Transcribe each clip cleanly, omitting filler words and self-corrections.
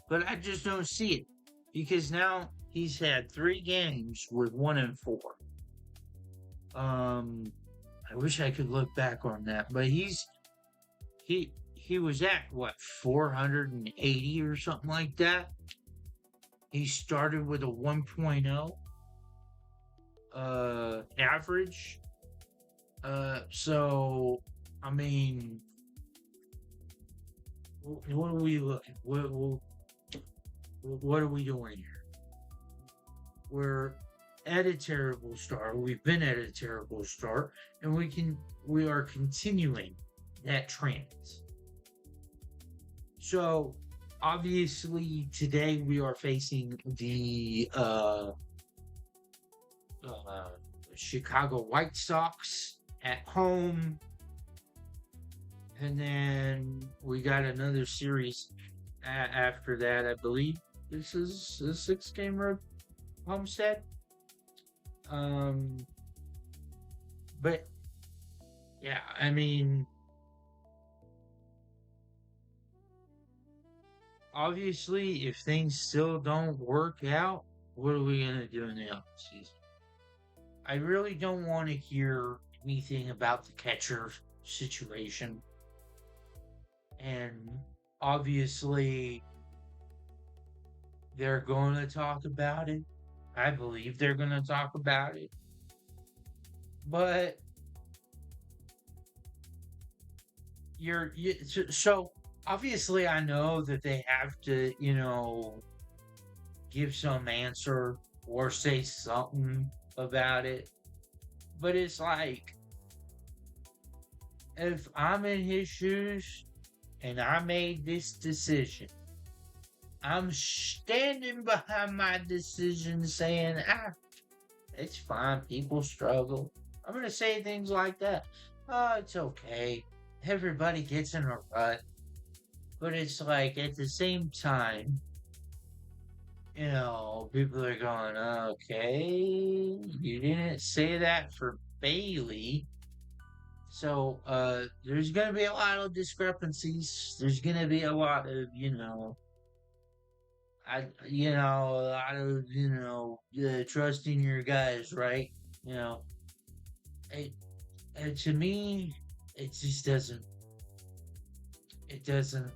but I just don't see it because now he's had 3 games with 1-4. Um, I wish I could look back on that, but he was at what 480 or something like that. He started with a 1.0 average. So I mean, what are we looking? What are we doing here? We're at a terrible start. We've been at a terrible start, and we are continuing that trend. So obviously today we are facing the uh, Chicago White Sox at home, and then we got another series after that. I believe this is a 6-game road homestand. Um, but yeah, I mean, obviously, if things still don't work out, what are we gonna do in the offseason? I really don't want to hear anything about the catcher situation, and obviously, they're going to talk about it. I believe they're going to talk about it, but so obviously I know that they have to, give some answer or say something about it. But it's like, if I'm in his shoes and I made this decision, I'm standing behind my decision saying, it's fine. People struggle. I'm going to say things like that. Oh, it's okay. Everybody gets in a rut. But it's like, at the same time, people are going, okay, you didn't say that for Bailey. So, there's going to be a lot of discrepancies. There's going to be a lot of, a lot of, trusting your guys, right? You know, it, to me, it just it doesn't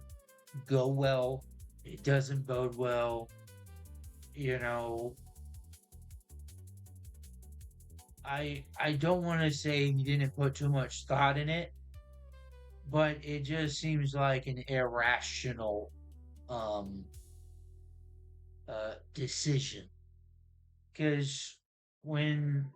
go well. It doesn't bode well. You know, I don't want to say he didn't put too much thought in it, but it just seems like an irrational um decision. Because when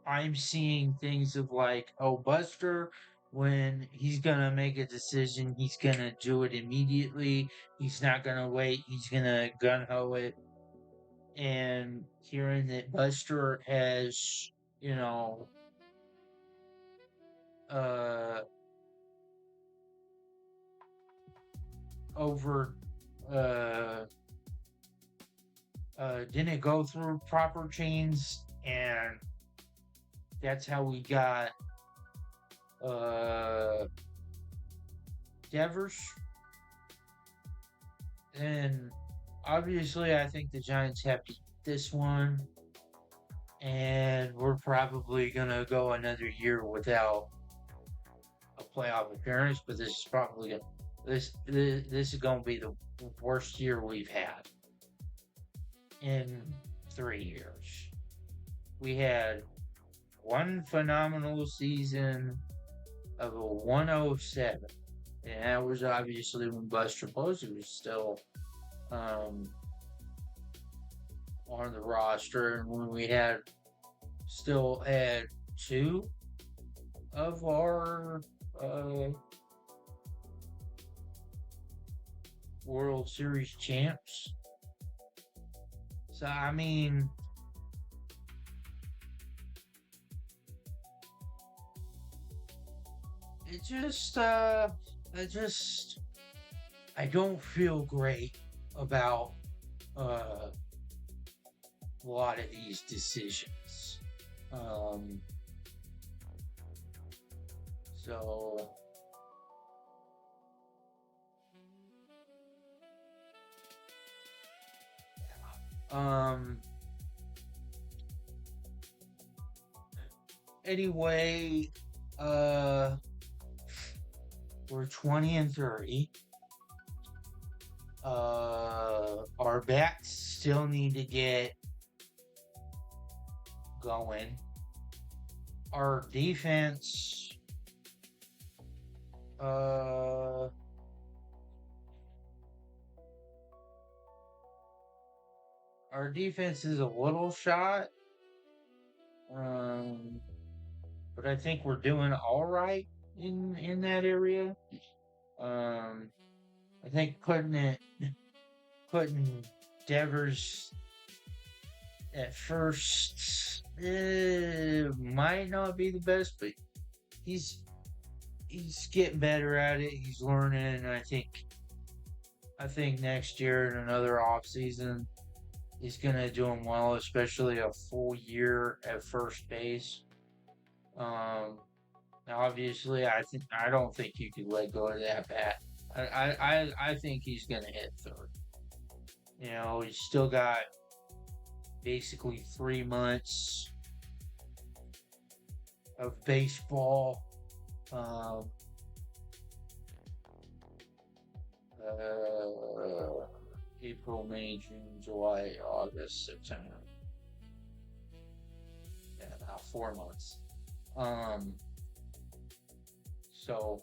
I'm seeing things of like, oh, Buster, when he's gonna make a decision, he's gonna do it immediately. He's not gonna wait. He's gonna gun ho it. And hearing that Buster has, you know, uh, over, uh, didn't go through proper chains, and that's how we got, uh, Devers. And obviously, I think the Giants have to eat this one, and we're probably gonna go another year without a playoff appearance. But this is probably gonna this is gonna be the worst year we've had in 3 years. We had one phenomenal season of a 107, and that was obviously when Buster Posey was still um, on the roster, and when we still had 2 of our World Series champs. So I mean, it just I don't feel great about a lot of these decisions. Um, so Um. Anyway, uh, we're 20-30. Our backs still need to get going. Our defense, uh, our defense is a little shot. But I think we're doing all right in that area. Um, I think putting Devers at first might not be the best, but he's he's getting better at it. He's learning, and I think next year in another off season, he's gonna do him well, especially a full year at first base. Um, Obviously, I don't think you could let go of that bat. I think he's gonna hit third. He's still got basically 3 months of baseball. Um, uh, April, May, June, July, August, September. Yeah, about 4 months. Um, so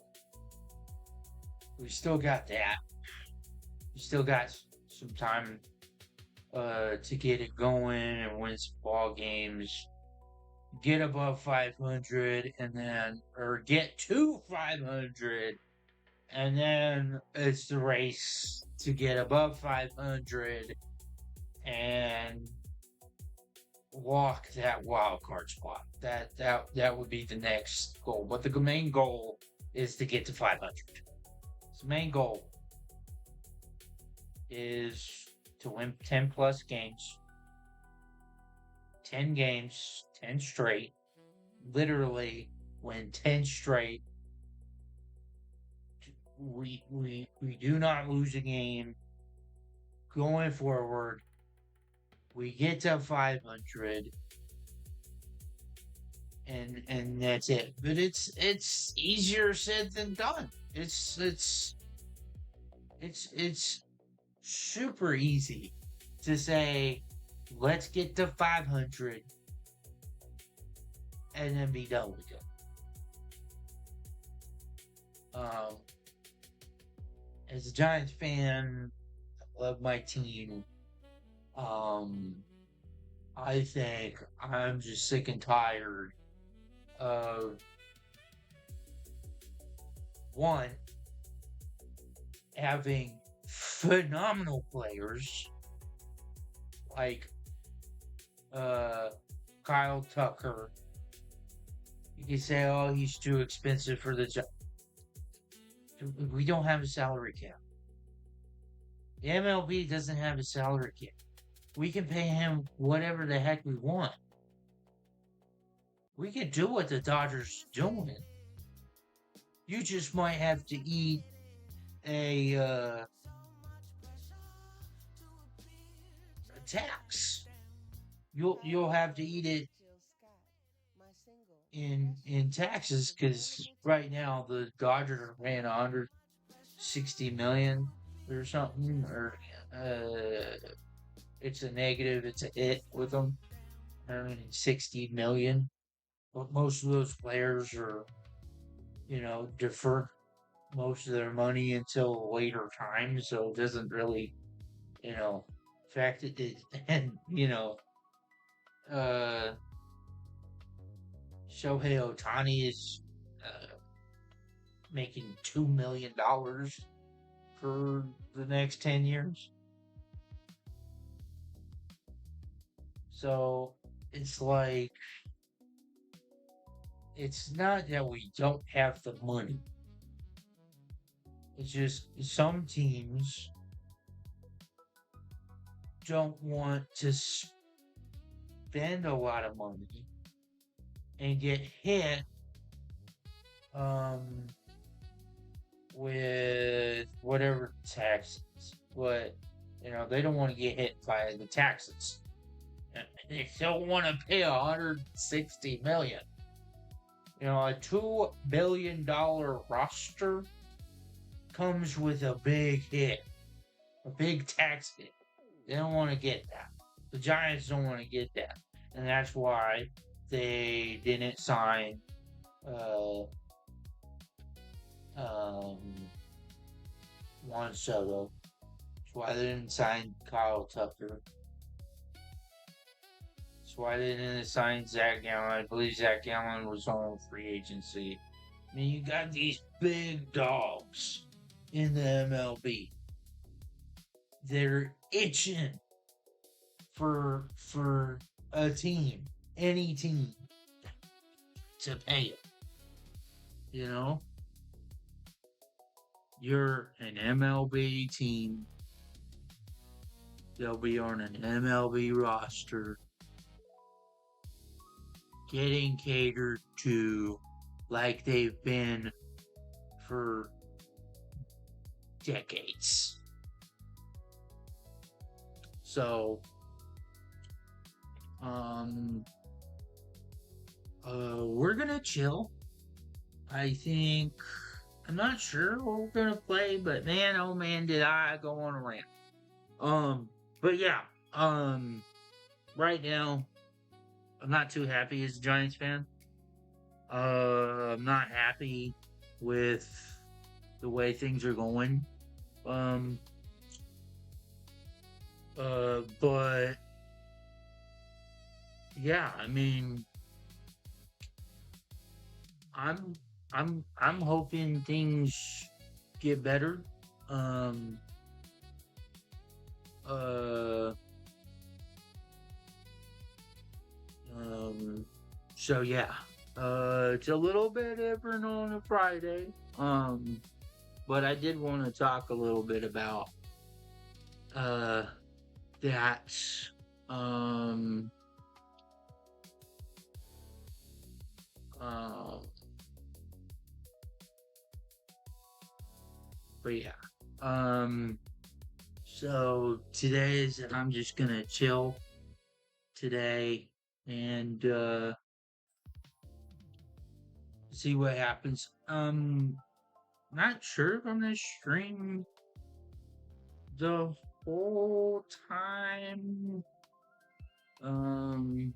we still got that. We still got some time to get it going and win some ball games, get above 500, and then or get to 500, and then it's the race to get above 500 and walk that wild card spot. That would be the next goal. But the main goal is to get to 500. So the main goal is to win 10 plus games, 10 games, 10 straight, literally win 10 straight. We do not lose a game going forward. We get to 500 and that's it. But it's easier said than done. It's super easy to say, let's get to 500 and then be done with it. As a Giants fan, I love my team. I think I'm just sick and tired of one having phenomenal players like Kyle Tucker. You can say, oh, he's too expensive for the job. We don't have a salary cap. The MLB doesn't have a salary cap. We can pay him whatever the heck we want. We can do what the Dodgers doing. You just might have to eat a tax. You'll have to eat it in taxes because right now the Dodgers are paying 160 million or something, or it's a negative, it's a hit with them, 160 million. But most of those players are, defer most of their money until a later time, so it doesn't really, fact it, and uh Shohei Ohtani is making $2 million for the next 10 years. So it's like, it's not that we don't have the money. It's just some teams don't want to spend a lot of money and get hit with whatever taxes. But They don't want to get hit by the taxes. They don't want to pay 160 million. A $2 billion roster comes with a big hit, a big tax hit. They don't want to get that. The Giants don't want to get that, and that's why they didn't sign uh, um, Juan Soto. That's why they didn't sign Kyle Tucker. That's why they didn't sign Zach Gallen. I believe Zach Gallen was on free agency. I mean, you got these big dogs in the MLB. They're itching for a team, any team, to pay it. You're an MLB team. They'll be on an MLB roster, getting catered to like they've been for decades. So, we're gonna chill. I think I'm not sure what we're gonna play, but man, oh man, did I go on a rant. But yeah, right now I'm not too happy as a Giants fan. I'm not happy with the way things are going. Um, but yeah, I mean, I'm hoping things get better. Um, uh, so yeah, it's a little bit different on a Friday. But I did want to talk a little bit about uh that. Um, uh, but yeah. So I'm just gonna chill today and see what happens. Not sure if I'm gonna stream the whole time. Um,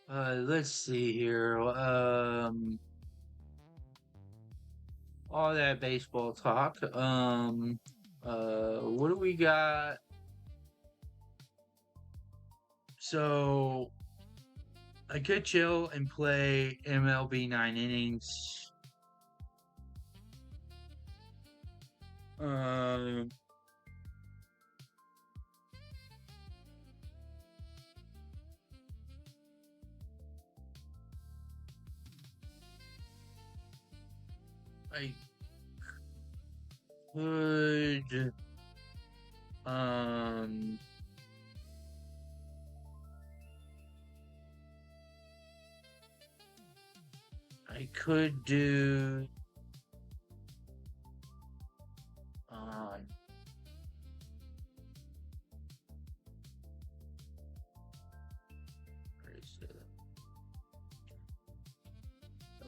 let's see here. All that baseball talk. What do we got? So I could chill and play MLB 9 innings. I could I could do where is it?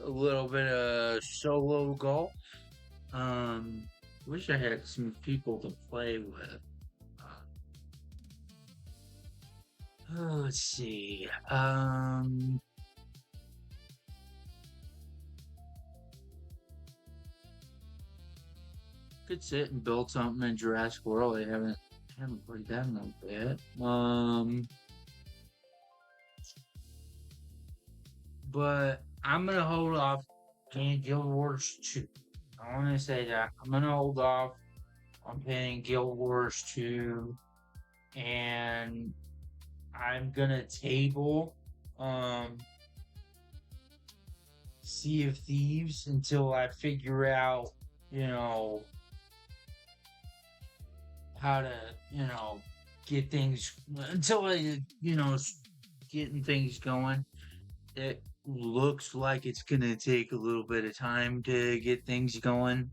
A little bit of solo golf. Wish I had some people to play with. Let's see. Could sit and build something in Jurassic World. I haven't played that enough yet. But I'm gonna hold off paying Guild Wars 2. I want to say that I'm gonna hold off on paying Guild Wars 2, and I'm gonna table Sea of Thieves until I figure out, how to, get things until I, getting things going. It looks like it's gonna take a little bit of time to get things going.